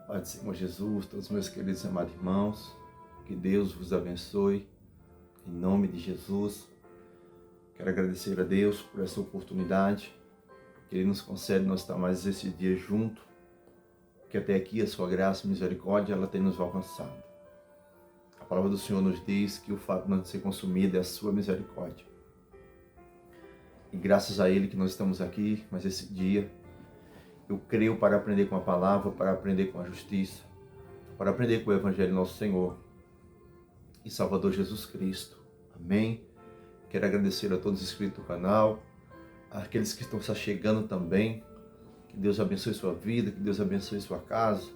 Pai do Senhor Jesus, todos os meus queridos e amados irmãos, que Deus vos abençoe, em nome de Jesus. Quero agradecer a Deus por essa oportunidade que Ele nos concede nós estar mais esse dia junto, que até aqui a sua graça e misericórdia ela tem nos alcançado. A palavra do Senhor nos diz que o fato de não ser consumido é a sua misericórdia. E graças a Ele que nós estamos aqui, mas esse dia eu creio para aprender com a palavra, para aprender com a justiça, para aprender com o Evangelho do nosso Senhor e Salvador Jesus Cristo. Amém? Quero agradecer a todos os inscritos do canal, àqueles que estão se chegando também. Que Deus abençoe sua vida, que Deus abençoe sua casa,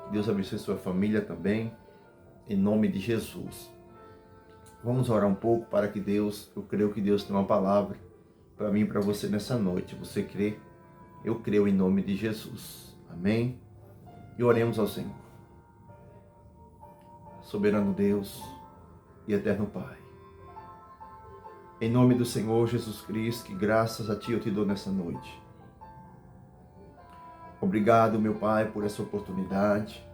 que Deus abençoe sua família também, em nome de Jesus. Vamos orar um pouco para que Deus, eu creio que Deus tem uma palavra para mim e para você nessa noite. Você crê? Eu creio em nome de Jesus. Amém? E oremos ao Senhor. Soberano Deus e eterno Pai. Em nome do Senhor Jesus Cristo, que graças a Ti eu te dou nessa noite. Obrigado, meu Pai, por essa oportunidade.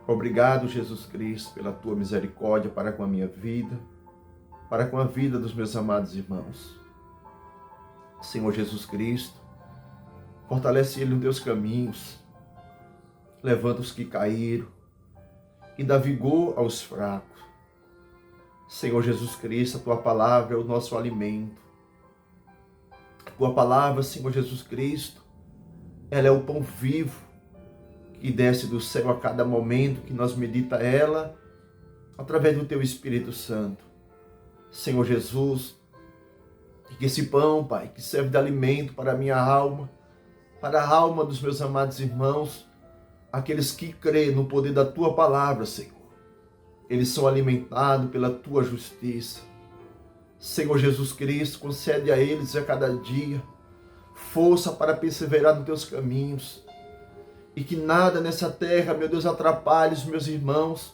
Obrigado, Jesus Cristo, pela Tua misericórdia para com a minha vida, para com a vida dos meus amados irmãos. Senhor Jesus Cristo, fortalece ele nos teus caminhos, levanta os que caíram e dá vigor aos fracos. Senhor Jesus Cristo, a Tua palavra é o nosso alimento. A Tua palavra, Senhor Jesus Cristo, ela é o pão vivo que desce do céu a cada momento que nós medita ela através do Teu Espírito Santo. Senhor Jesus, que esse pão, Pai, que serve de alimento para a minha alma, para a alma dos meus amados irmãos, aqueles que creem no poder da Tua palavra, Senhor, eles são alimentados pela Tua justiça. Senhor Jesus Cristo, concede a eles a cada dia força para perseverar nos Teus caminhos, e que nada nessa terra, meu Deus, atrapalhe os meus irmãos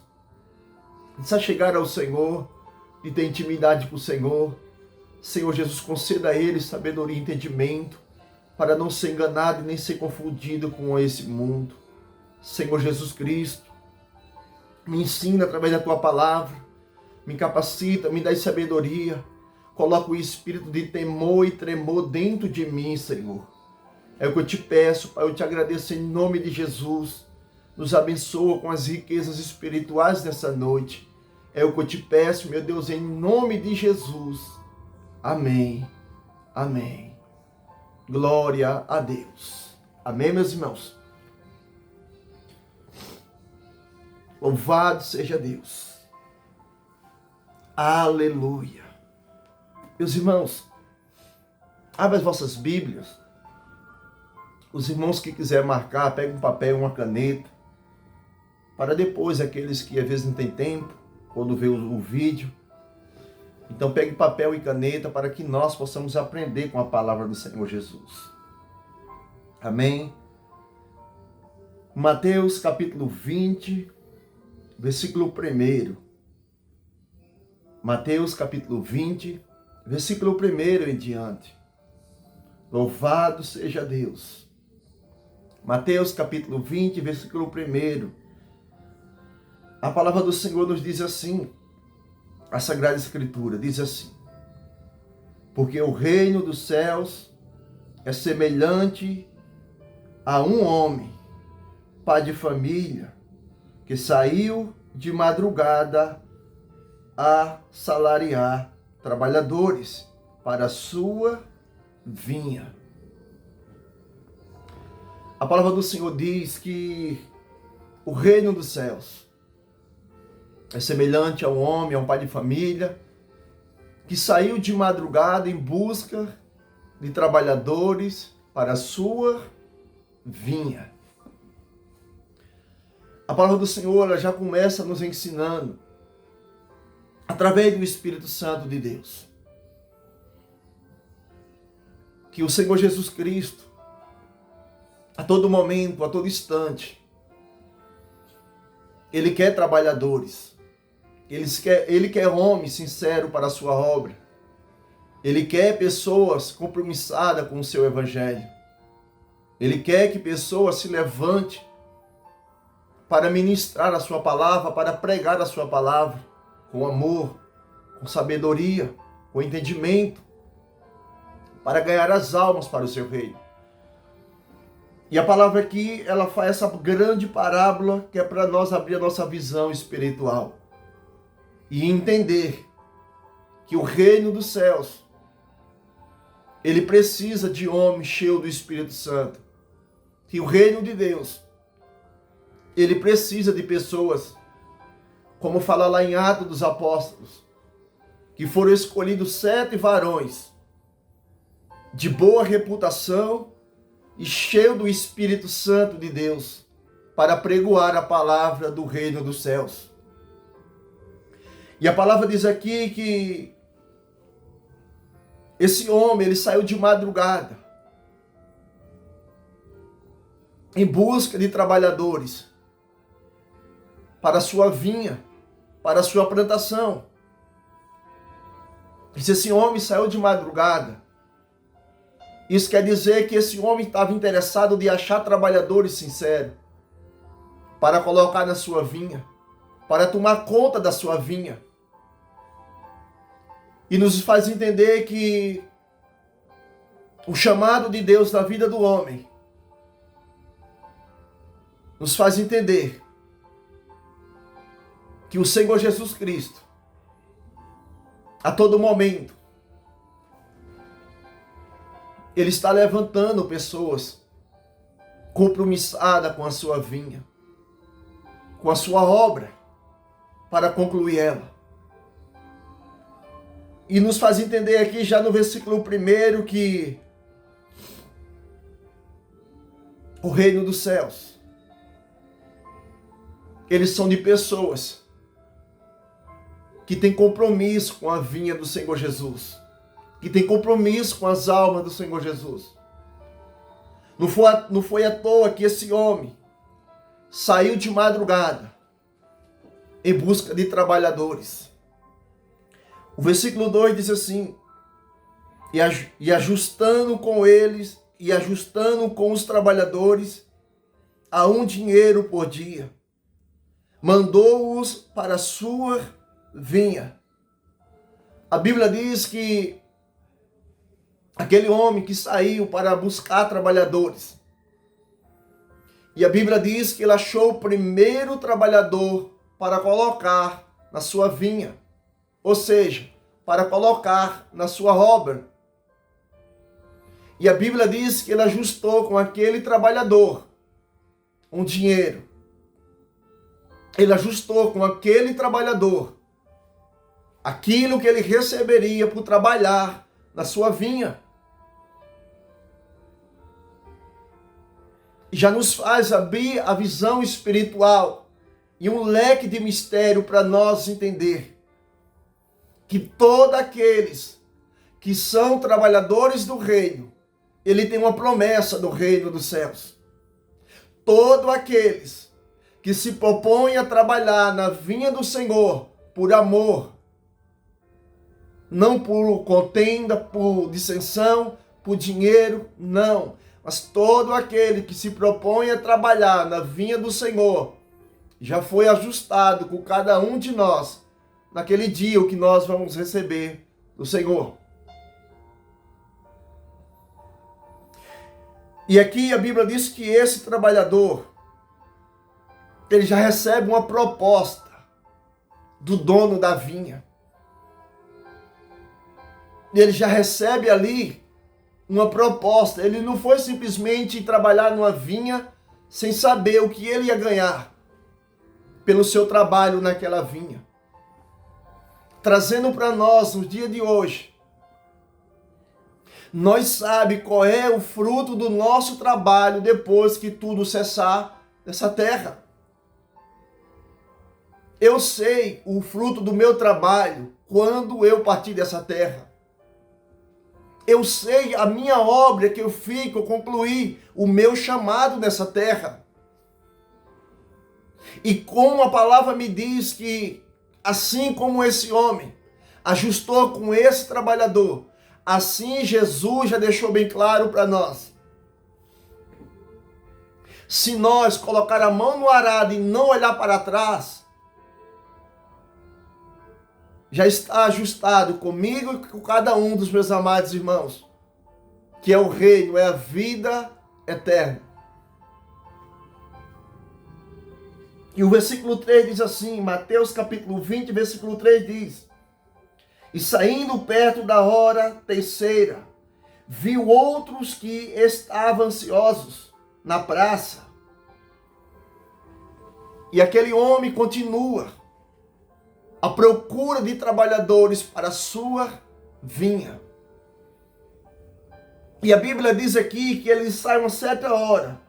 de chegar ao Senhor, de ter intimidade com o Senhor. Senhor Jesus, conceda a eles sabedoria e entendimento para não ser enganado e nem ser confundido com esse mundo. Senhor Jesus Cristo, me ensina através da Tua palavra, me capacita, me dá sabedoria, coloca o espírito de temor e tremor dentro de mim, Senhor. É o que eu te peço, Pai, eu te agradeço em nome de Jesus. Nos abençoa com as riquezas espirituais nessa noite. É o que eu te peço, meu Deus, em nome de Jesus. Amém. Amém. Glória a Deus. Amém, meus irmãos? Louvado seja Deus. Aleluia. Meus irmãos, abra as vossas Bíblias. Os irmãos que quiserem marcar, peguem um papel e uma caneta. Para depois, aqueles que às vezes não têm tempo, quando vê o vídeo. Então pegue papel e caneta para que nós possamos aprender com a palavra do Senhor Jesus. Amém? Mateus capítulo 20, versículo 1. Mateus capítulo 20, versículo 1 em diante. Louvado seja Deus. Mateus capítulo 20, versículo 1. A palavra do Senhor nos diz assim, a Sagrada Escritura diz assim: porque o reino dos céus é semelhante a um homem, pai de família, que saiu de madrugada a salariar trabalhadores para a sua vinha. A palavra do Senhor diz que o reino dos céus é semelhante a um homem, a um pai de família, que saiu de madrugada em busca de trabalhadores para a sua vinha. A palavra do Senhor ela já começa nos ensinando, através do Espírito Santo de Deus, que o Senhor Jesus Cristo, a todo momento, a todo instante, Ele quer trabalhadores. Ele quer homem sincero para a sua obra. Ele quer pessoas compromissadas com o seu evangelho. Ele quer que pessoas se levantem para ministrar a sua palavra, para pregar a sua palavra, com amor, com sabedoria, com entendimento, para ganhar as almas para o seu reino. E a palavra aqui, ela faz essa grande parábola que é para nós abrir a nossa visão espiritual e entender que o reino dos céus, ele precisa de homem cheio do Espírito Santo. Que o reino de Deus, ele precisa de pessoas, como fala lá em Atos dos Apóstolos, que foram escolhidos 7 varões de boa reputação e cheio do Espírito Santo de Deus para pregoar a palavra do reino dos céus. E a palavra diz aqui que esse homem, ele saiu de madrugada em busca de trabalhadores para a sua vinha, para a sua plantação. E se esse homem saiu de madrugada, isso quer dizer que esse homem estava interessado de achar trabalhadores sinceros para colocar na sua vinha, para tomar conta da sua vinha. E nos faz entender que o chamado de Deus na vida do homem nos faz entender que o Senhor Jesus Cristo, a todo momento, Ele está levantando pessoas compromissadas com a sua vinha, com a sua obra, para concluir ela. E nos faz entender aqui já no versículo 1 que o reino dos céus, eles são de pessoas que têm compromisso com a vinha do Senhor Jesus, que têm compromisso com as almas do Senhor Jesus. Não foi à toa que esse homem saiu de madrugada em busca de trabalhadores. O versículo 2 diz assim: e ajustando com eles, e ajustando com os trabalhadores a um dinheiro por dia, mandou-os para a sua vinha. A Bíblia diz que aquele homem que saiu para buscar trabalhadores, e a Bíblia diz que ele achou o primeiro trabalhador para colocar na sua vinha, ou seja, para colocar na sua obra. E a Bíblia diz que ele ajustou com aquele trabalhador um dinheiro. Ele ajustou com aquele trabalhador aquilo que ele receberia por trabalhar na sua vinha. E já nos faz abrir a visão espiritual e um leque de mistério para nós entender que todos aqueles que são trabalhadores do reino, ele tem uma promessa do reino dos céus. Todos aqueles que se propõem a trabalhar na vinha do Senhor por amor, não por contenda, por dissensão, por dinheiro, não. Mas todo aquele que se propõe a trabalhar na vinha do Senhor, já foi ajustado com cada um de nós, naquele dia o que nós vamos receber do Senhor. E aqui a Bíblia diz que esse trabalhador, ele já recebe uma proposta do dono da vinha. Ele já recebe ali uma proposta. Ele não foi simplesmente trabalhar numa vinha sem saber o que ele ia ganhar pelo seu trabalho naquela vinha. Trazendo para nós, no dia de hoje, nós sabemos qual é o fruto do nosso trabalho depois que tudo cessar nessa terra. Eu sei o fruto do meu trabalho quando eu partir dessa terra. Eu sei a minha obra que eu fico, eu concluí o meu chamado nessa terra. E como a palavra me diz que, assim como esse homem ajustou com esse trabalhador, assim Jesus já deixou bem claro para nós. Se nós colocar a mão no arado e não olhar para trás, já está ajustado comigo e com cada um dos meus amados irmãos, que é o reino, é a vida eterna. E o versículo 3 diz assim, Mateus capítulo 20, versículo 3 diz: E saindo perto da hora terceira, viu outros que estavam ansiosos na praça. E aquele homem continua à procura de trabalhadores para a sua vinha. E a Bíblia diz aqui que ele sai uma certa hora,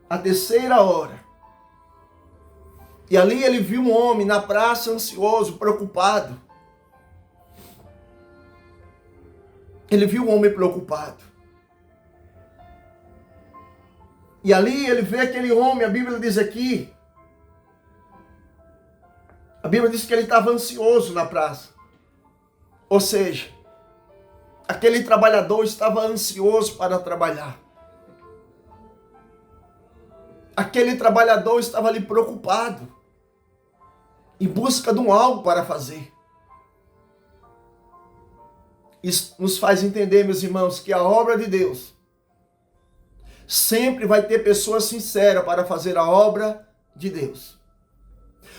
a terceira hora. E ali ele viu um homem na praça ansioso, preocupado. Ele viu um homem preocupado. E ali ele vê aquele homem, a Bíblia diz aqui, a Bíblia diz que ele estava ansioso na praça. Ou seja, aquele trabalhador estava ansioso para trabalhar. Aquele trabalhador estava ali preocupado, em busca de algo para fazer. Isso nos faz entender, meus irmãos, que a obra de Deus sempre vai ter pessoas sinceras para fazer a obra de Deus.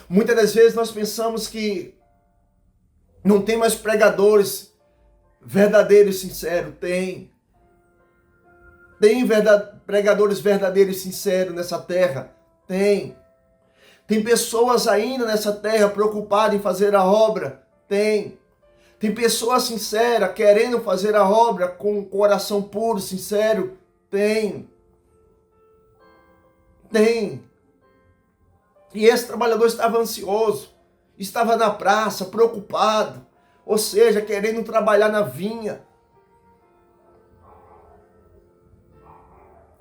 Muitas das vezes nós pensamos que não tem mais pregadores verdadeiros e sinceros. Tem pregadores verdadeiros e sinceros nessa terra. Tem pessoas ainda nessa terra preocupadas em fazer a obra. Tem pessoas sinceras querendo fazer a obra com coração puro, sincero. Tem. E esse trabalhador estava ansioso, estava na praça, preocupado, ou seja, querendo trabalhar na vinha.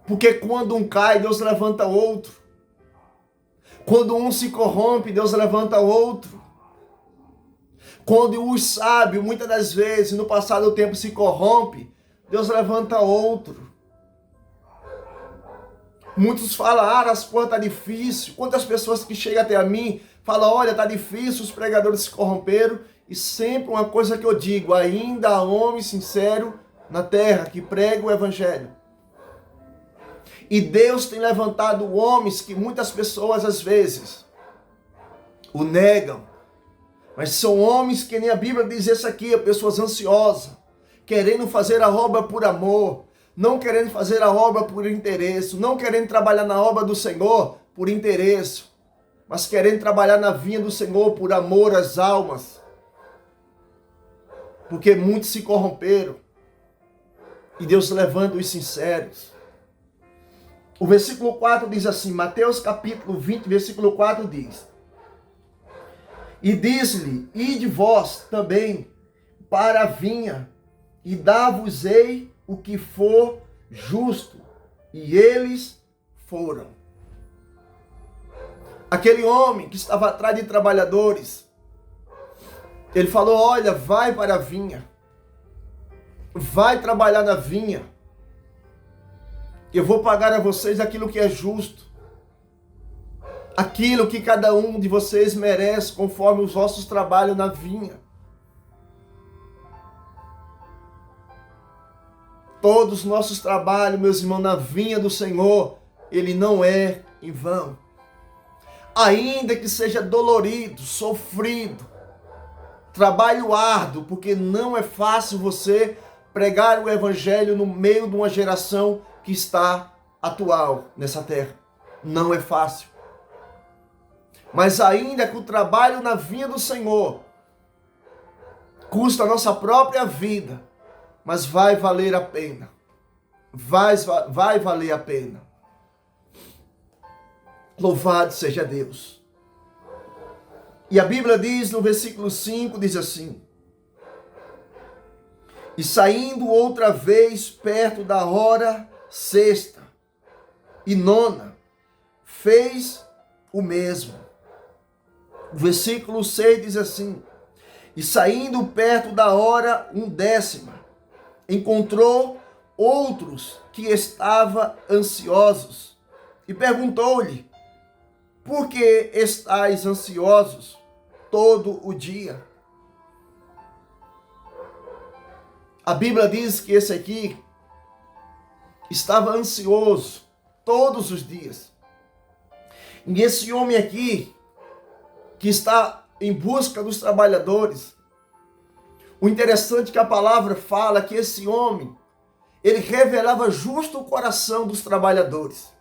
Porque quando um cai, Deus levanta outro. Quando um se corrompe, Deus levanta outro. Quando o sábio, muitas das vezes, no passado do tempo, se corrompe, Deus levanta outro. Muitos falam, as coisas estão difíceis. Quantas pessoas que chegam até a mim falam, olha, está difícil, os pregadores se corromperam. E sempre uma coisa que eu digo, ainda há homem sincero na terra que prega o evangelho. E Deus tem levantado homens que muitas pessoas às vezes o negam. Mas são homens que nem a Bíblia diz isso aqui, pessoas ansiosas, querendo fazer a obra por amor, não querendo fazer a obra por interesse, não querendo trabalhar na obra do Senhor por interesse, mas querendo trabalhar na vinha do Senhor por amor às almas. Porque muitos se corromperam e Deus levanta os sinceros. O versículo 4 diz assim, Mateus capítulo 20, versículo 4 diz: E diz-lhe, ide vós também para a vinha, e dá-vos-ei o que for justo. E eles foram. Aquele homem que estava atrás de trabalhadores, ele falou, olha, vai para a vinha, vai trabalhar na vinha, eu vou pagar a vocês aquilo que é justo, aquilo que cada um de vocês merece, conforme os vossos trabalhos na vinha. Todos os nossos trabalhos, meus irmãos, na vinha do Senhor, ele não é em vão. Ainda que seja dolorido, sofrido, trabalho árduo, porque não é fácil você pregar o evangelho no meio de uma geração que está atual nessa terra. Não é fácil. Mas ainda que o trabalho na vinha do Senhor custa a nossa própria vida, mas vai valer a pena. Vai valer a pena. Louvado seja Deus. E a Bíblia diz no versículo 5, diz assim: E saindo outra vez perto da hora sexta e nona, fez o mesmo. O versículo 6 diz assim: E saindo perto da hora 10ª, encontrou outros que estavam ansiosos. e perguntou-lhe: por que estáis ansiosos todo o dia? A Bíblia diz que esse aqui estava ansioso todos os dias. E esse homem aqui, que está em busca dos trabalhadores, o interessante é que a palavra fala que esse homem, ele revelava justo o coração dos trabalhadores.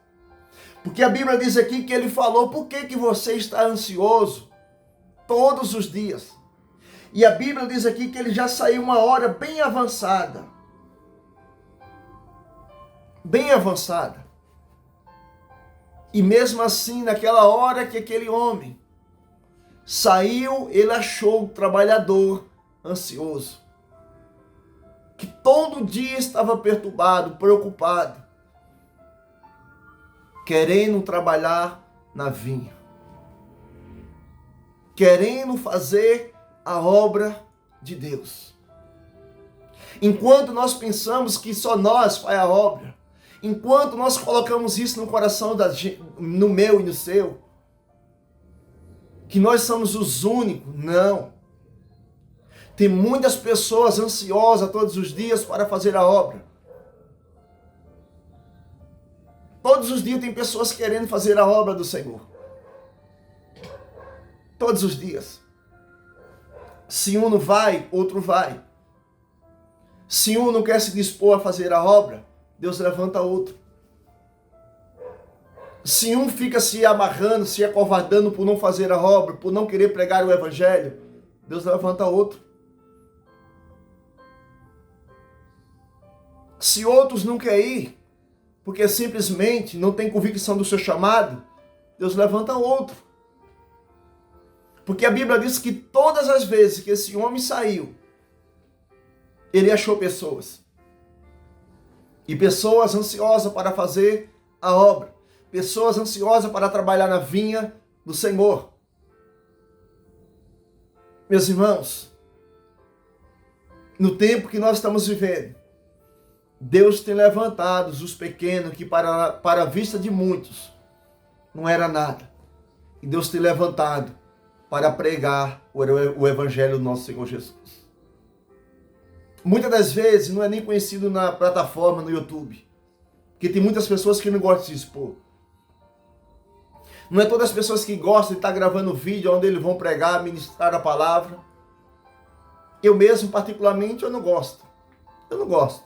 Porque a Bíblia diz aqui que ele falou: por que você está ansioso todos os dias? E a Bíblia diz aqui que ele já saiu uma hora bem avançada. Bem avançada. E mesmo assim, naquela hora que aquele homem saiu, ele achou o trabalhador ansioso, que todo dia estava perturbado, preocupado, querendo trabalhar na vinha, querendo fazer a obra de Deus. Enquanto nós pensamos que só nós faz a obra, enquanto nós colocamos isso no coração no meu e no seu, que nós somos os únicos, não. Tem muitas pessoas ansiosas todos os dias para fazer a obra. Todos os dias tem pessoas querendo fazer a obra do Senhor. Todos os dias. Se um não vai, outro vai. Se um não quer se dispor a fazer a obra, Deus levanta outro. Se um fica se amarrando, se acovardando por não fazer a obra, por não querer pregar o evangelho, Deus levanta outro. Se outros não querem ir, porque simplesmente não tem convicção do seu chamado, Deus levanta outro. Porque a Bíblia diz que todas as vezes que esse homem saiu, ele achou pessoas. E pessoas ansiosas para fazer a obra. Pessoas ansiosas para trabalhar na vinha do Senhor. Meus irmãos, no tempo que nós estamos vivendo, Deus tem levantado os pequenos que para a vista de muitos não era nada. E Deus tem levantado para pregar o evangelho do nosso Senhor Jesus. Muitas das vezes não é nem conhecido na plataforma, no YouTube. Porque tem muitas pessoas que não gostam de se expor. Não é todas as pessoas que gostam de estar gravando vídeo onde eles vão pregar, ministrar a palavra. Eu mesmo, particularmente, eu não gosto. Eu não gosto.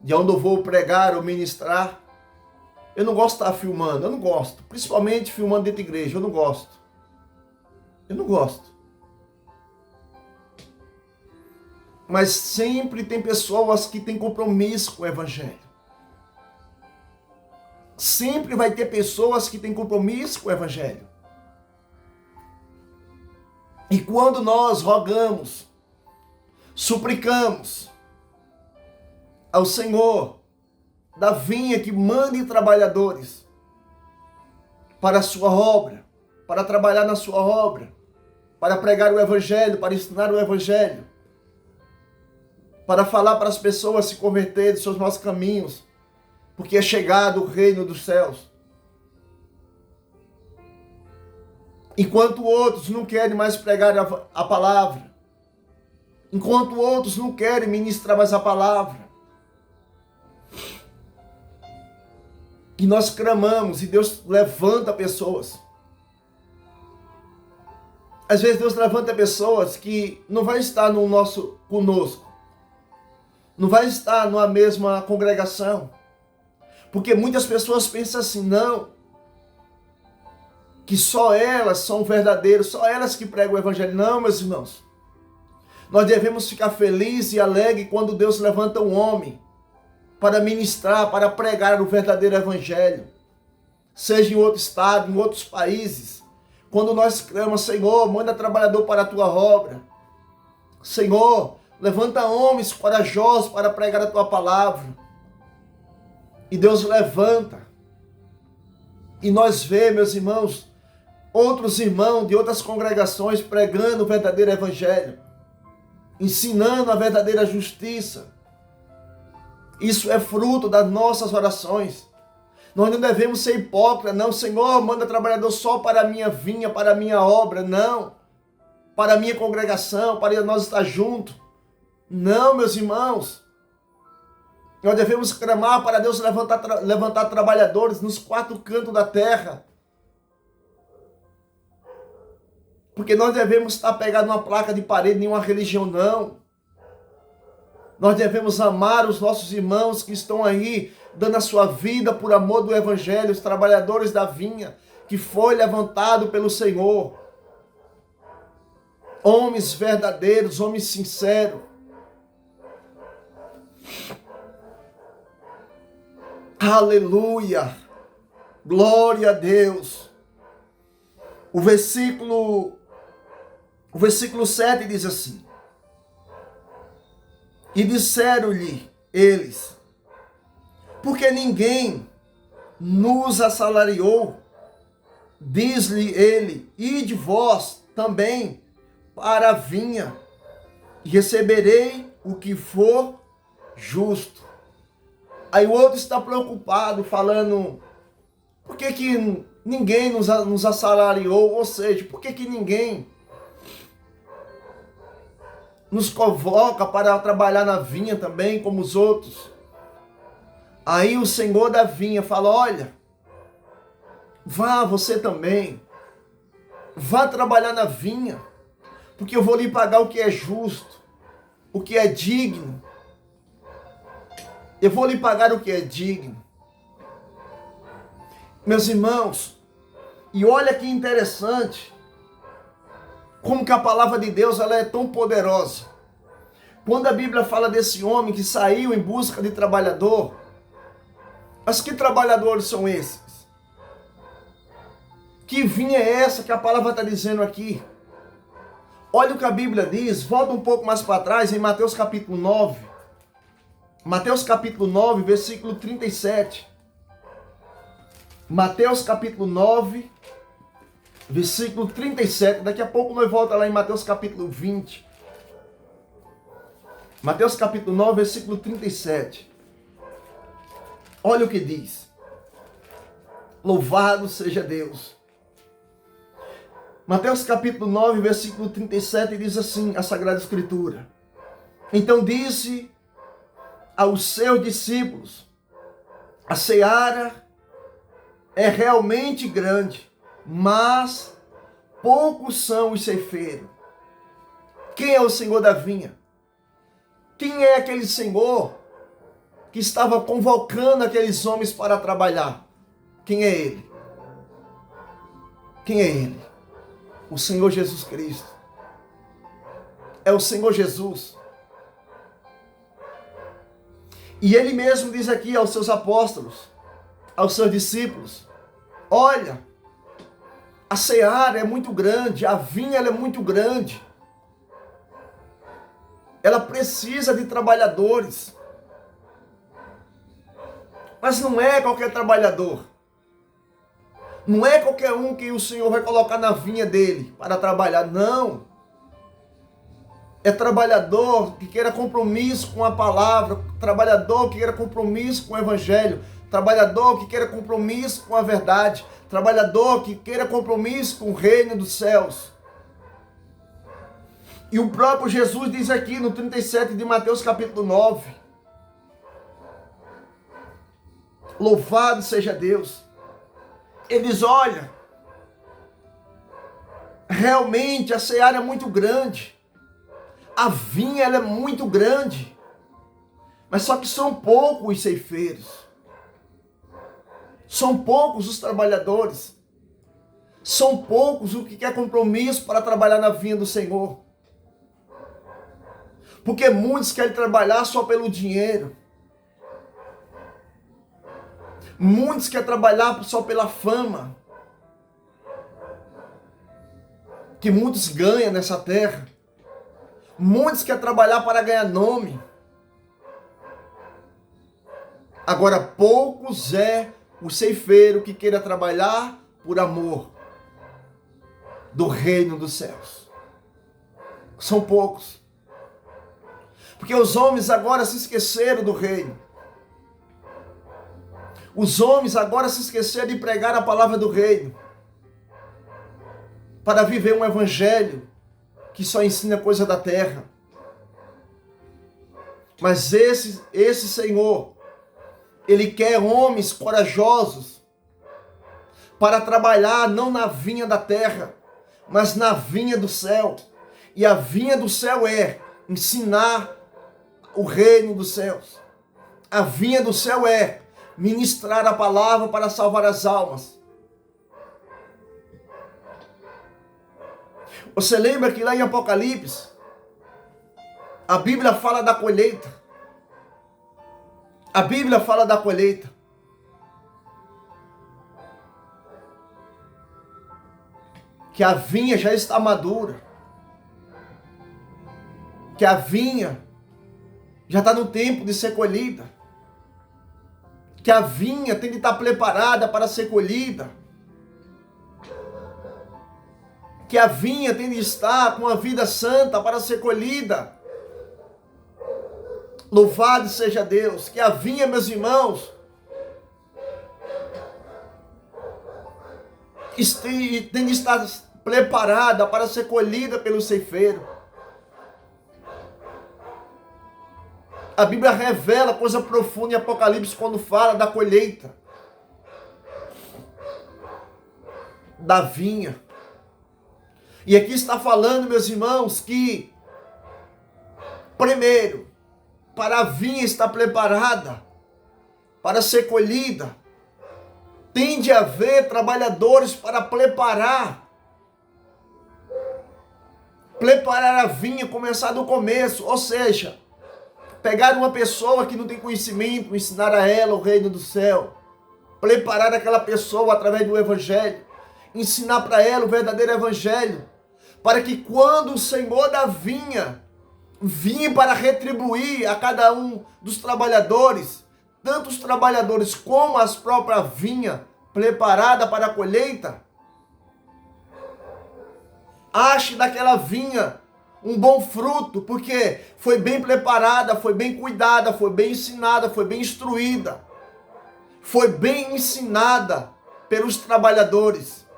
De onde eu vou pregar ou ministrar, eu não gosto de estar filmando. Eu não gosto. Principalmente filmando dentro da igreja. Eu não gosto. Eu não gosto. Mas sempre tem pessoas que têm compromisso com o evangelho. Sempre vai ter pessoas que têm compromisso com o evangelho. E quando nós rogamos, suplicamos ao Senhor da vinha que mande trabalhadores para a sua obra, para trabalhar na sua obra, para pregar o evangelho, para ensinar o evangelho, para falar para as pessoas se converterem dos seus maus caminhos, porque é chegado o reino dos céus. Enquanto outros não querem mais pregar a palavra, enquanto outros não querem ministrar mais a palavra, e nós clamamos e Deus levanta pessoas. Às vezes Deus levanta pessoas que não vai estar conosco, não vai estar numa mesma congregação, porque muitas pessoas pensam assim, não, que só elas são verdadeiras, só elas que pregam o evangelho. Não, meus irmãos, nós devemos ficar felizes e alegres quando Deus levanta um homem para ministrar, para pregar o verdadeiro evangelho, seja em outro estado, em outros países. Quando nós clamamos, Senhor, manda trabalhador para a tua obra. Senhor, levanta homens corajosos para pregar a tua palavra. E Deus levanta. E nós vemos, meus irmãos, outros irmãos de outras congregações pregando o verdadeiro evangelho, ensinando a verdadeira justiça. Isso é fruto das nossas orações, Nós não devemos ser hipócritas, não. Senhor, manda trabalhador só para a minha vinha, para a minha obra, não. Para a minha congregação, para nós estar juntos. Não, meus irmãos. Nós devemos clamar para Deus levantar trabalhadores nos 4 cantos da terra. Porque nós devemos estar pegados numa placa de parede, nenhuma religião, não. Nós devemos amar os nossos irmãos que estão aí, dando a sua vida por amor do Evangelho, os trabalhadores da vinha, que foi levantado pelo Senhor. Homens verdadeiros, homens sinceros. Aleluia! Glória a Deus! O versículo 7 diz assim: e disseram-lhe eles, porque ninguém nos assalariou, diz-lhe ele, ide vós também para a vinha, e receberei o que for justo. Aí o outro está preocupado, falando, por que ninguém nos assalariou? Ou seja, por que ninguém nos convoca para trabalhar na vinha também, como os outros? Aí o Senhor da vinha fala, olha, vá você também, vá trabalhar na vinha, porque eu vou lhe pagar o que é justo, o que é digno. Eu vou lhe pagar o que é digno. Meus irmãos, e olha que interessante, como que a palavra de Deus ela é tão poderosa. Quando a Bíblia fala desse homem que saiu em busca de trabalhador, mas que trabalhadores são esses? Que vinha é essa que a palavra está dizendo aqui? Olha o que a Bíblia diz, volta um pouco mais para trás, em Mateus capítulo 9. Mateus capítulo 9, versículo 37. Mateus capítulo 9, versículo 37. Daqui a pouco nós voltamos lá em Mateus capítulo 20. Mateus capítulo 9, versículo 37. Olha o que diz. Louvado seja Deus. Mateus capítulo 9, versículo 37 diz assim, a Sagrada Escritura. Então disse aos seus discípulos, a seara é realmente grande, mas poucos são os ceifeiros. Quem é o Senhor da vinha? Quem é aquele Senhor que estava convocando aqueles homens para trabalhar? Quem é Ele? Quem é Ele? O Senhor Jesus Cristo. É o Senhor Jesus. E Ele mesmo diz aqui aos seus apóstolos, aos seus discípulos, olha, a seara é muito grande, a vinha ela é muito grande. Ela precisa de trabalhadores. Mas não é qualquer trabalhador. Não é qualquer um que o Senhor vai colocar na vinha dele para trabalhar, não. É trabalhador que queira compromisso com a palavra, trabalhador que queira compromisso com o Evangelho, trabalhador que queira compromisso com a verdade, trabalhador que queira compromisso com o reino dos céus. E o próprio Jesus diz aqui no 37 de Mateus capítulo 9, louvado seja Deus. Ele diz, olha, realmente a seara é muito grande, a vinha ela é muito grande, mas só que são poucos os ceifeiros, são poucos os trabalhadores, são poucos os que quer compromisso para trabalhar na vinha do Senhor, porque muitos querem trabalhar só pelo dinheiro, muitos querem trabalhar só pela fama, que muitos ganham nessa terra. Muitos querem trabalhar para ganhar nome. Agora, poucos é o ceifeiro que queira trabalhar por amor do reino dos céus. São poucos. Porque os homens agora se esqueceram do reino. Os homens agora se esqueceram de pregar a palavra do reino, para viver um evangelho que só ensina coisa da terra. Mas esse Senhor, Ele quer homens corajosos para trabalhar não na vinha da terra, mas na vinha do céu. E a vinha do céu é ensinar o reino dos céus. A vinha do céu é ministrar a palavra para salvar as almas. Você lembra que lá em Apocalipse, a Bíblia fala da colheita. A Bíblia fala da colheita. Que a vinha já está madura. Que a vinha já está no tempo de ser colhida. Que a vinha tem de estar preparada para ser colhida. Que a vinha tem de estar com a vida santa para ser colhida. Louvado seja Deus. Que a vinha, meus irmãos, tem de estar preparada para ser colhida pelo ceifeiro. A Bíblia revela coisa profunda em Apocalipse quando fala da colheita da vinha. E aqui está falando, meus irmãos, que primeiro, para a vinha estar preparada, para ser colhida, tem de haver trabalhadores para preparar a vinha, começar do começo, ou seja, pegar uma pessoa que não tem conhecimento, ensinar a ela o reino do céu, preparar aquela pessoa através do evangelho, ensinar para ela o verdadeiro evangelho, para que quando o Senhor da vinha vir para retribuir a cada um dos trabalhadores, tanto os trabalhadores como as próprias vinhas preparada para a colheita, ache daquela vinha um bom fruto, porque foi bem preparada, foi bem cuidada, foi bem ensinada, foi bem instruída, foi bem ensinada pelos trabalhadores.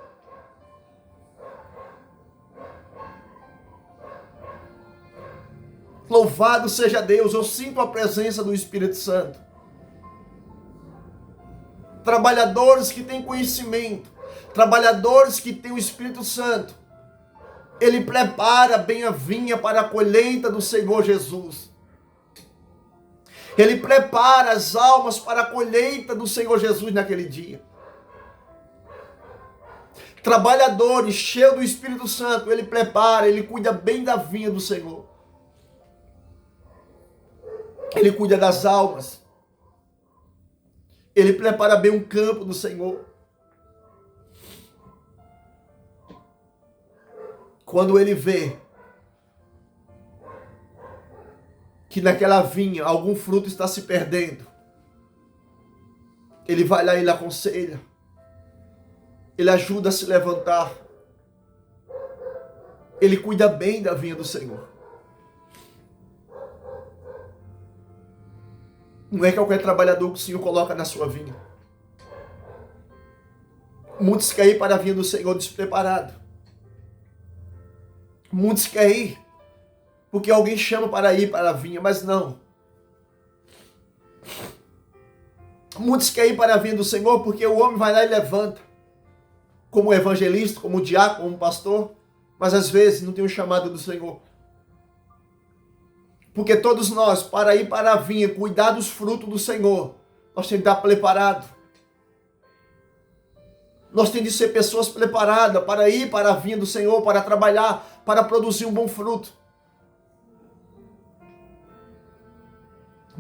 Louvado seja Deus, eu sinto a presença do Espírito Santo. Trabalhadores que têm conhecimento, trabalhadores que têm o Espírito Santo, Ele prepara bem a vinha para a colheita do Senhor Jesus. Ele prepara as almas para a colheita do Senhor Jesus naquele dia. Trabalhadores cheios do Espírito Santo, Ele prepara, Ele cuida bem da vinha do Senhor. Ele cuida das almas. Ele prepara bem um campo do Senhor. Quando ele vê que naquela vinha algum fruto está se perdendo, ele vai lá e ele aconselha. Ele ajuda a se levantar. Ele cuida bem da vinha do Senhor. Não é qualquer trabalhador que o Senhor coloca na sua vinha. Muitos querem ir para a vinha do Senhor despreparado. Muitos querem ir porque alguém chama para ir para a vinha, mas não. Muitos querem ir para a vinha do Senhor porque o homem vai lá e levanta, como evangelista, como diácono, como pastor, mas às vezes não tem o chamado do Senhor. Porque todos nós, para ir para a vinha, cuidar dos frutos do Senhor, nós temos que estar preparados. Nós temos de ser pessoas preparadas para ir para a vinha do Senhor, para trabalhar, para produzir um bom fruto.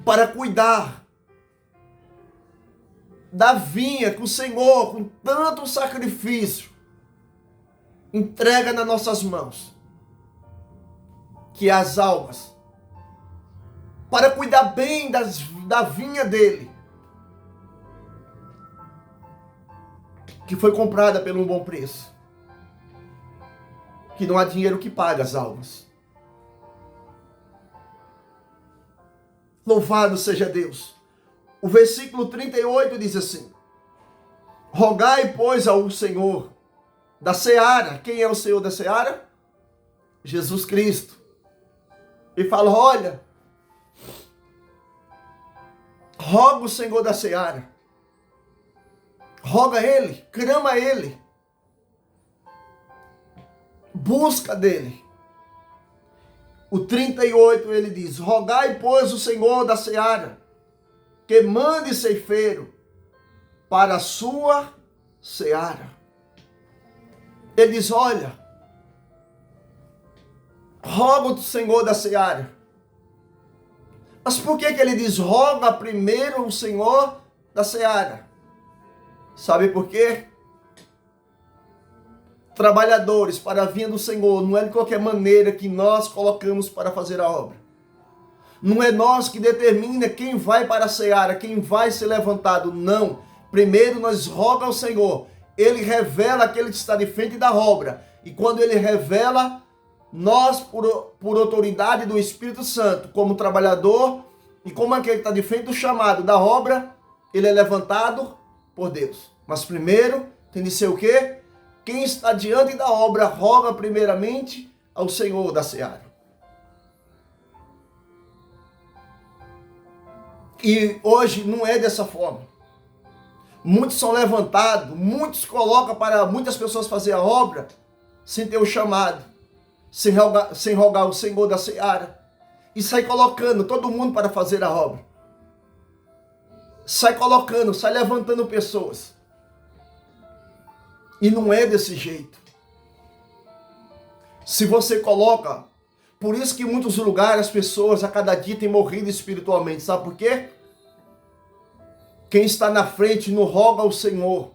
Para cuidar da vinha que o Senhor, com tanto sacrifício, entrega nas nossas mãos, que é as almas. Para cuidar bem da vinha dele, que foi comprada por um bom preço, que não há dinheiro que pague as almas. Louvado seja Deus. O versículo 38 diz assim: rogai, pois, ao Senhor da seara. Quem é o Senhor da seara? Jesus Cristo. E fala: olha, roga o Senhor da seara. Roga Ele, clama Ele. Busca dele. O 38 ele diz: rogai, pois, o Senhor da seara, que mande ceifeiro para a sua seara. Ele diz: olha, roga o Senhor da seara. Mas por que ele diz: roga primeiro o Senhor da seara? Sabe por quê? Trabalhadores para a vinha do Senhor não é de qualquer maneira que nós colocamos para fazer a obra. Não é nós que determina quem vai para a seara, quem vai ser levantado. Não. Primeiro nós roga ao Senhor. Ele revela aquele que está de frente da obra. E quando ele revela, nós, por autoridade do Espírito Santo, como trabalhador e como aquele que está de frente do chamado da obra, ele é levantado por Deus. Mas primeiro tem de ser o quê? Quem está diante da obra roga primeiramente ao Senhor da seara. E hoje não é dessa forma. Muitos são levantados, muitos colocam para muitas pessoas fazer a obra sem ter o chamado, sem rogar o Senhor da seara. E sai colocando todo mundo para fazer a obra. Sai colocando, sai levantando pessoas. E não é desse jeito. Se você coloca... Por isso que em muitos lugares as pessoas a cada dia têm morrido espiritualmente. Sabe por quê? Quem está na frente não roga ao Senhor.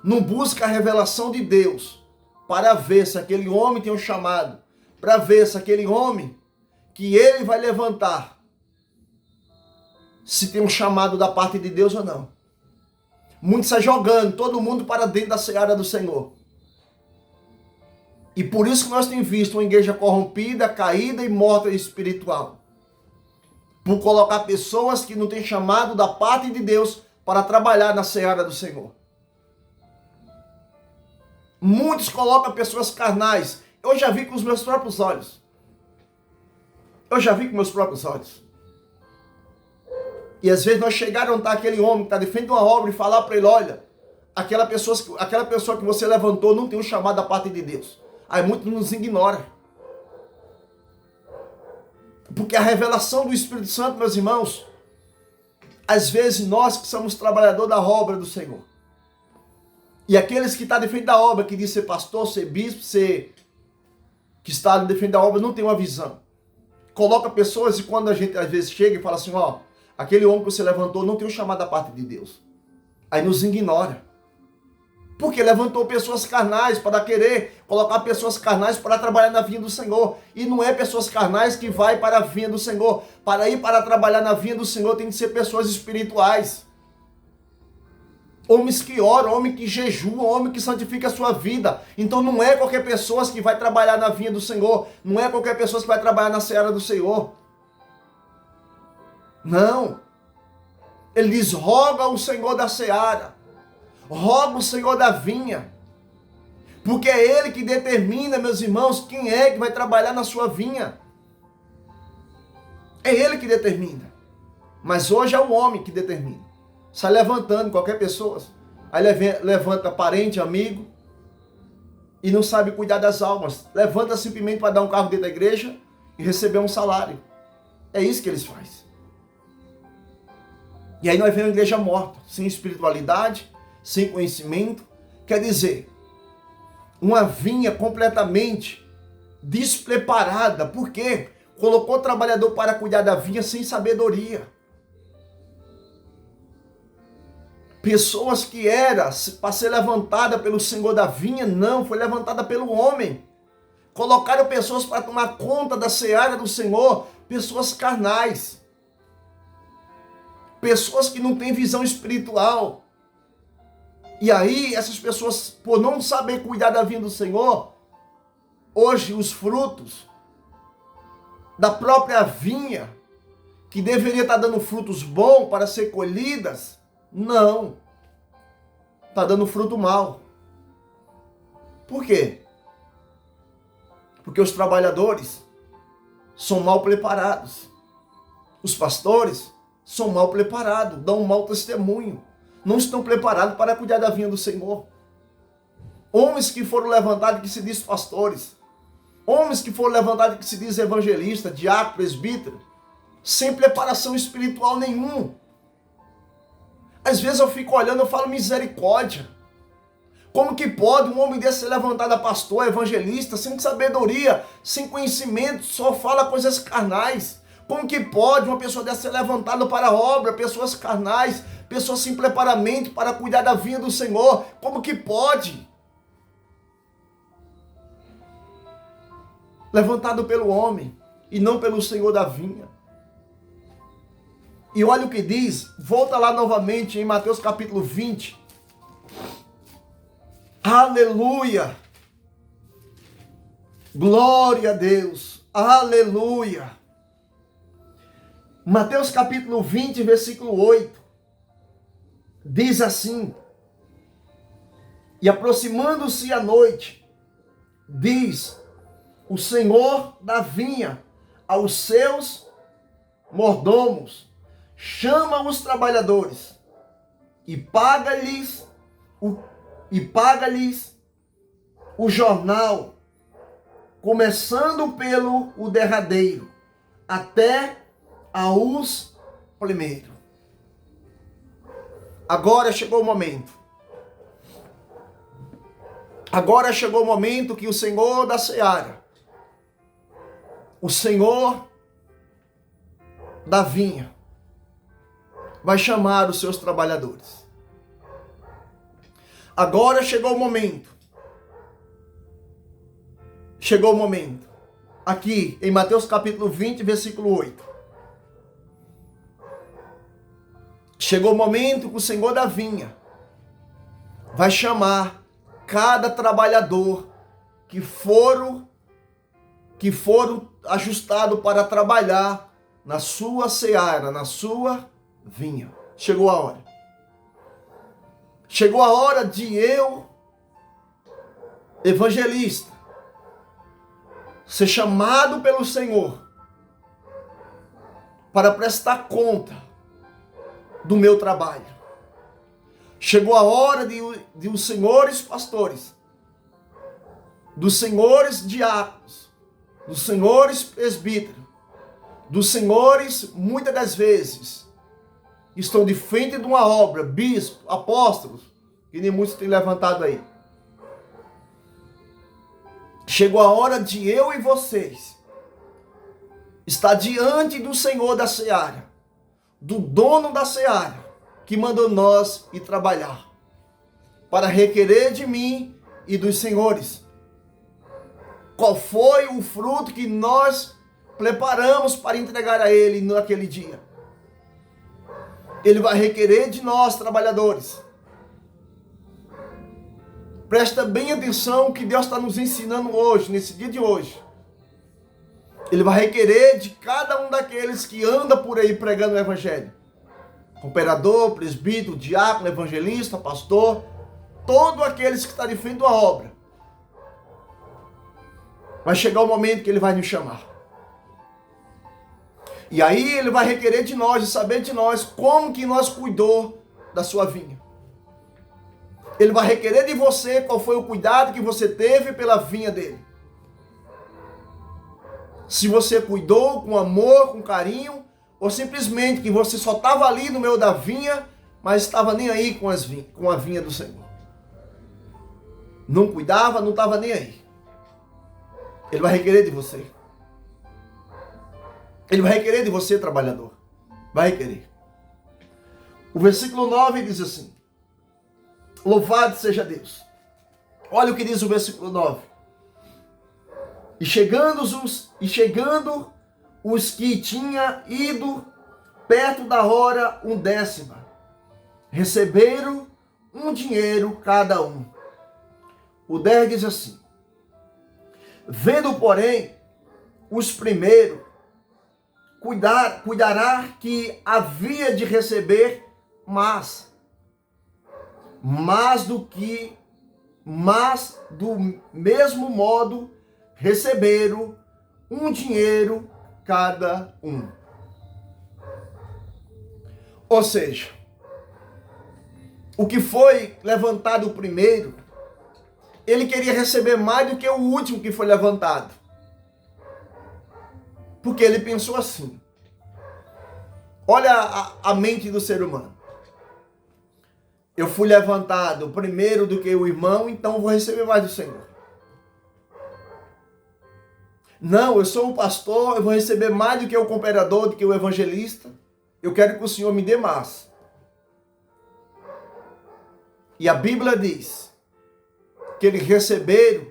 Não busca a revelação de Deus. Para ver se aquele homem tem um chamado. Para ver se aquele homem que ele vai levantar, se tem um chamado da parte de Deus ou não. Muitos estão jogando todo mundo para dentro da seara do Senhor. E por isso que nós temos visto uma igreja corrompida, caída e morta espiritual. Por colocar pessoas que não têm chamado da parte de Deus para trabalhar na seara do Senhor. Muitos colocam pessoas carnais. Eu já vi com os meus próprios olhos. E às vezes nós chegaram a estar aquele homem que está de frente de uma obra e falar para ele: olha, aquela pessoa que você levantou não tem um chamado da parte de Deus. Aí muitos nos ignoram. Porque a revelação do Espírito Santo, meus irmãos, às vezes nós que somos trabalhadores da obra do Senhor, e aqueles que estão de frente da obra, que diz ser pastor, ser bispo, que está de frente da obra, não tem uma visão. Coloca pessoas e quando a gente às vezes chega e fala assim: ó, aquele homem que você levantou não tem um chamado da parte de Deus. Aí nos ignora. Porque levantou pessoas carnais para querer colocar pessoas carnais para trabalhar na vinha do Senhor. E não é pessoas carnais que vai para a vinha do Senhor. Para ir para trabalhar na vinha do Senhor tem que ser pessoas espirituais. Homens que oram, homens que jejuam, homens que santificam a sua vida. Então não é qualquer pessoa que vai trabalhar na vinha do Senhor. Não é qualquer pessoa que vai trabalhar na seara do Senhor. Não. Ele diz: roga o Senhor da seara. Roga o Senhor da vinha. Porque é Ele que determina, meus irmãos, quem é que vai trabalhar na sua vinha. É Ele que determina. Mas hoje é o homem que determina. Sai levantando qualquer pessoa. Aí levanta parente, amigo. E não sabe cuidar das almas. Levanta simplesmente para dar um carro dentro da igreja e receber um salário. É isso que eles fazem. E aí nós vemos uma igreja morta. Sem espiritualidade, sem conhecimento. Quer dizer, uma vinha completamente despreparada. Por quê? Colocou o trabalhador para cuidar da vinha sem sabedoria. Pessoas que era para ser levantada pelo Senhor da vinha, não, foi levantada pelo homem. Colocaram pessoas para tomar conta da seara do Senhor, pessoas carnais. Pessoas que não têm visão espiritual. E aí, essas pessoas, por não saber cuidar da vinha do Senhor, hoje os frutos da própria vinha, que deveria estar dando frutos bons para ser colhidas, não. Está dando fruto mal. Por quê? Porque os trabalhadores são mal preparados. Os pastores são mal preparados, dão um mau testemunho. Não estão preparados para cuidar da vinha do Senhor. Homens que foram levantados que se diz pastores. Homens que foram levantados que se diz evangelista, diácono, presbítero. Sem preparação espiritual nenhum. Às vezes eu fico olhando e falo misericórdia. Como que pode um homem desse ser levantado a pastor, evangelista, sem sabedoria, sem conhecimento, só fala coisas carnais? Como que pode uma pessoa dessa ser levantada para a obra, pessoas carnais, pessoas sem preparamento para cuidar da vinha do Senhor? Como que pode? Levantado pelo homem e não pelo Senhor da vinha. E olha o que diz, volta lá novamente em Mateus capítulo 20. Aleluia! Glória a Deus! Aleluia! Mateus capítulo 20, versículo 8. Diz assim: e aproximando-se a noite, diz o Senhor da vinha aos seus mordomos, chama os trabalhadores e paga-lhes o jornal, começando pelo o derradeiro, até aos primeiros. Agora chegou o momento. Agora chegou o momento que o Senhor da seara, o Senhor da vinha, vai chamar os seus trabalhadores. Agora chegou o momento. Chegou o momento. Aqui em Mateus capítulo 20, versículo 8. Chegou o momento que o Senhor da vinha vai chamar cada trabalhador que foram ajustados para trabalhar na sua seara, na sua vinha. Chegou a hora. Chegou a hora de eu, evangelista, ser chamado pelo Senhor para prestar conta do meu trabalho. Chegou a hora de os senhores pastores, dos senhores diáconos, dos senhores presbíteros, dos senhores, muitas das vezes, estão de frente de uma obra, bispo, apóstolos, que nem muitos têm levantado aí. Chegou a hora de eu e vocês estar diante do Senhor da seara, do dono da seara, que mandou nós ir trabalhar, para requerer de mim e dos senhores qual foi o fruto que nós preparamos para entregar a Ele naquele dia. Ele vai requerer de nós, trabalhadores. Presta bem atenção que Deus está nos ensinando hoje, nesse dia de hoje. Ele vai requerer de cada um daqueles que anda por aí pregando o Evangelho. Cooperador, presbítero, diácono, evangelista, pastor, todos aqueles que estão de frente da obra. Vai chegar o momento que Ele vai nos chamar. E aí Ele vai requerer de nós, e saber de nós, como que nós cuidou da sua vinha. Ele vai requerer de você qual foi o cuidado que você teve pela vinha dele. Se você cuidou com amor, com carinho, ou simplesmente que você só estava ali no meio da vinha, mas estava nem aí com a vinha do Senhor. Não cuidava, não estava nem aí. Ele vai requerer de você. Ele vai requerer de você, trabalhador. Vai requerer. O versículo 9 diz assim: louvado seja Deus. Olha o que diz o versículo 9. E chegando os que tinham ido perto da hora 1/10, receberam um dinheiro cada um. O 10 diz assim: vendo, porém, os primeiros, cuidará que havia de receber mas do mesmo modo receberam um dinheiro cada um. Ou seja, o que foi levantado primeiro, ele queria receber mais do que o último que foi levantado. Porque ele pensou assim. Olha a mente do ser humano. Eu fui levantado primeiro do que o irmão, então eu vou receber mais do Senhor. Não, eu sou um pastor, eu vou receber mais do que o cooperador, do que o evangelista. Eu quero que o Senhor me dê mais. E a Bíblia diz que eles receberam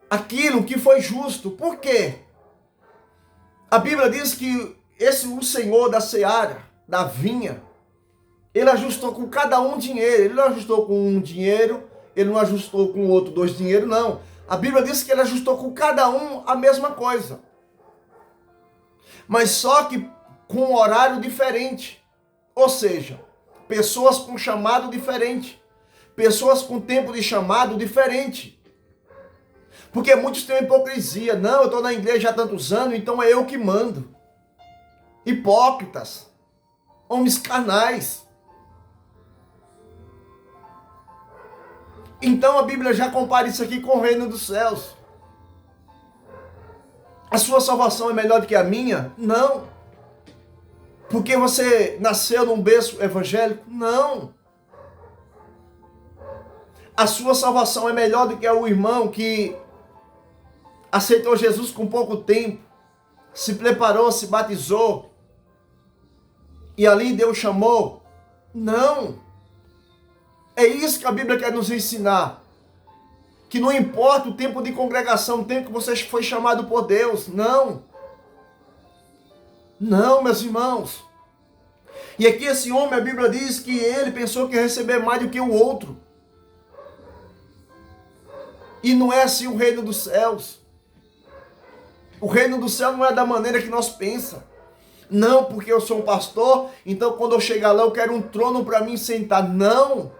aquilo que foi justo. Por quê? A Bíblia diz que o Senhor da seara, da vinha, ele ajustou com cada um dinheiro. Ele não ajustou com um dinheiro, ele não ajustou com o outro 2 dinheiros, não. A Bíblia diz que ele ajustou com cada um a mesma coisa. Mas só que com um horário diferente. Ou seja, pessoas com chamado diferente. Pessoas com tempo de chamado diferente. Porque muitos têm hipocrisia. Não, eu estou na igreja há tantos anos, então é eu que mando. Hipócritas. Homens carnais. Então a Bíblia já compara isso aqui com o reino dos céus. A sua salvação é melhor do que a minha? Não. Porque você nasceu num berço evangélico? Não. A sua salvação é melhor do que a o irmão que aceitou Jesus com pouco tempo, se preparou, se batizou, e ali Deus chamou? Não. É isso que a Bíblia quer nos ensinar. Que não importa o tempo de congregação, o tempo que você foi chamado por Deus. Não. Não, meus irmãos. E aqui esse homem, a Bíblia diz que ele pensou que ia receber mais do que o outro. E não é assim o reino dos céus. O reino do céu não é da maneira que nós pensamos. Não, porque eu sou um pastor, então quando eu chegar lá eu quero um trono para mim sentar. Não.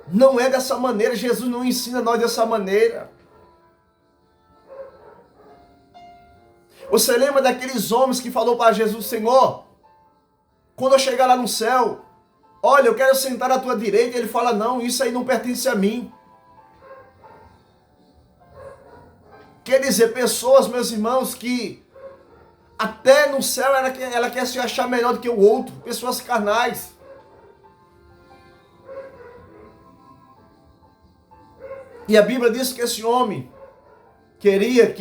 Não é dessa maneira. Jesus não ensina nós dessa maneira. Você lembra daqueles homens que falou para Jesus: Senhor, quando eu chegar lá no céu, olha, eu quero sentar à tua direita. Ele fala: não, isso aí não pertence a mim. Quer dizer, pessoas, meus irmãos, que até no céu ela quer se achar melhor do que o outro. Pessoas carnais. E a Bíblia diz que esse homem queria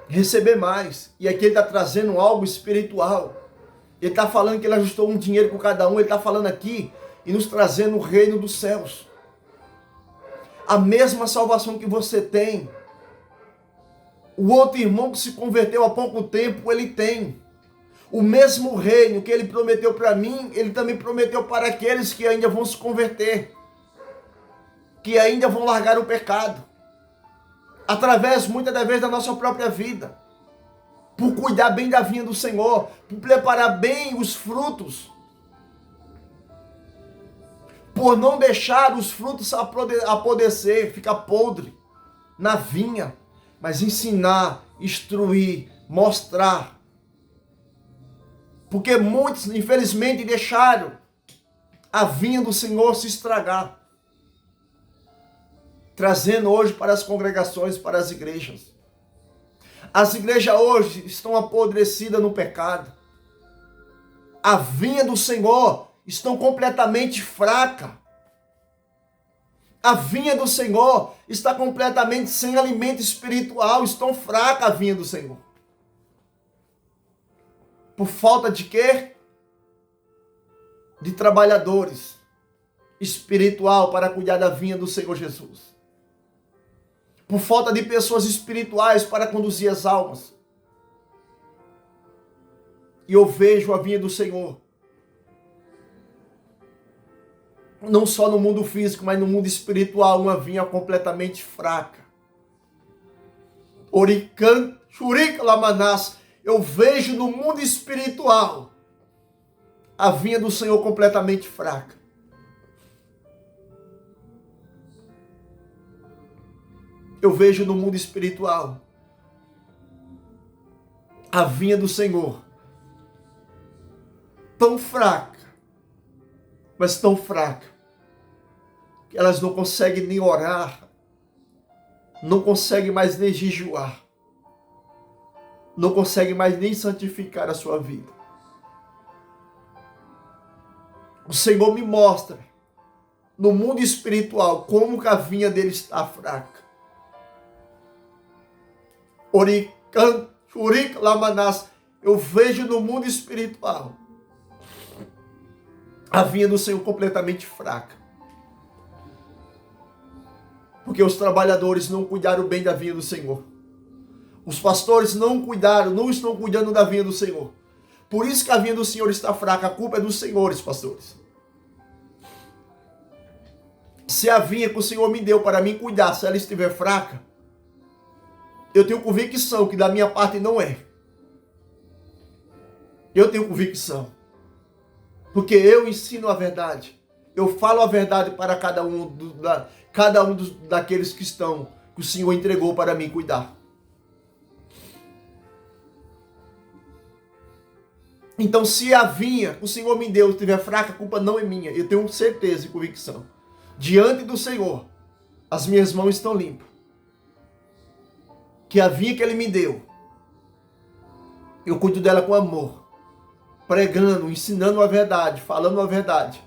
receber mais. E aqui ele está trazendo algo espiritual. Ele está falando que ele ajustou um dinheiro com cada um. Ele está falando aqui e nos trazendo o reino dos céus. A mesma salvação que você tem, o outro irmão que se converteu há pouco tempo, ele tem. O mesmo reino que ele prometeu para mim, ele também prometeu para aqueles que ainda vão se converter, que ainda vão largar o pecado, através, muitas das vezes, da nossa própria vida, por cuidar bem da vinha do Senhor, por preparar bem os frutos, por não deixar os frutos apodrecer, ficar podre na vinha, mas ensinar, instruir, mostrar. Porque muitos, infelizmente, deixaram a vinha do Senhor se estragar, trazendo hoje para as congregações, para as igrejas. As igrejas hoje estão apodrecidas no pecado. A vinha do Senhor estão completamente fraca. A vinha do Senhor está completamente sem alimento espiritual. Estão fraca a vinha do Senhor. Por falta de quê? De trabalhadores espiritual para cuidar da vinha do Senhor Jesus. Por falta de pessoas espirituais para conduzir as almas. E eu vejo a vinha do Senhor, não só no mundo físico, mas no mundo espiritual, uma vinha completamente fraca. Oricante, Shurika Lamanás, eu vejo no mundo espiritual a vinha do Senhor completamente fraca. Eu vejo no mundo espiritual a vinha do Senhor tão fraca, mas tão fraca, que elas não conseguem nem orar, não conseguem mais nem jejuar, não conseguem mais nem santificar a sua vida. O Senhor me mostra no mundo espiritual como que a vinha dele está fraca. Urik Lamanás, eu vejo no mundo espiritual a vinha do Senhor completamente fraca. Porque os trabalhadores não cuidaram bem da vinha do Senhor. Os pastores não estão cuidando da vinha do Senhor. Por isso que a vinha do Senhor está fraca. A culpa é dos senhores, pastores. Se a vinha que o Senhor me deu para mim cuidar, se ela estiver fraca, eu tenho convicção que da minha parte não é. Eu tenho convicção. Porque eu ensino a verdade. Eu falo a verdade para cada um daqueles que o Senhor entregou para mim cuidar. Então, se a vinha que o Senhor me deu estiver fraca, a culpa não é minha. Eu tenho certeza e convicção. Diante do Senhor, as minhas mãos estão limpas. Que a vinha que Ele me deu, eu cuido dela com amor. Pregando, ensinando a verdade, falando a verdade.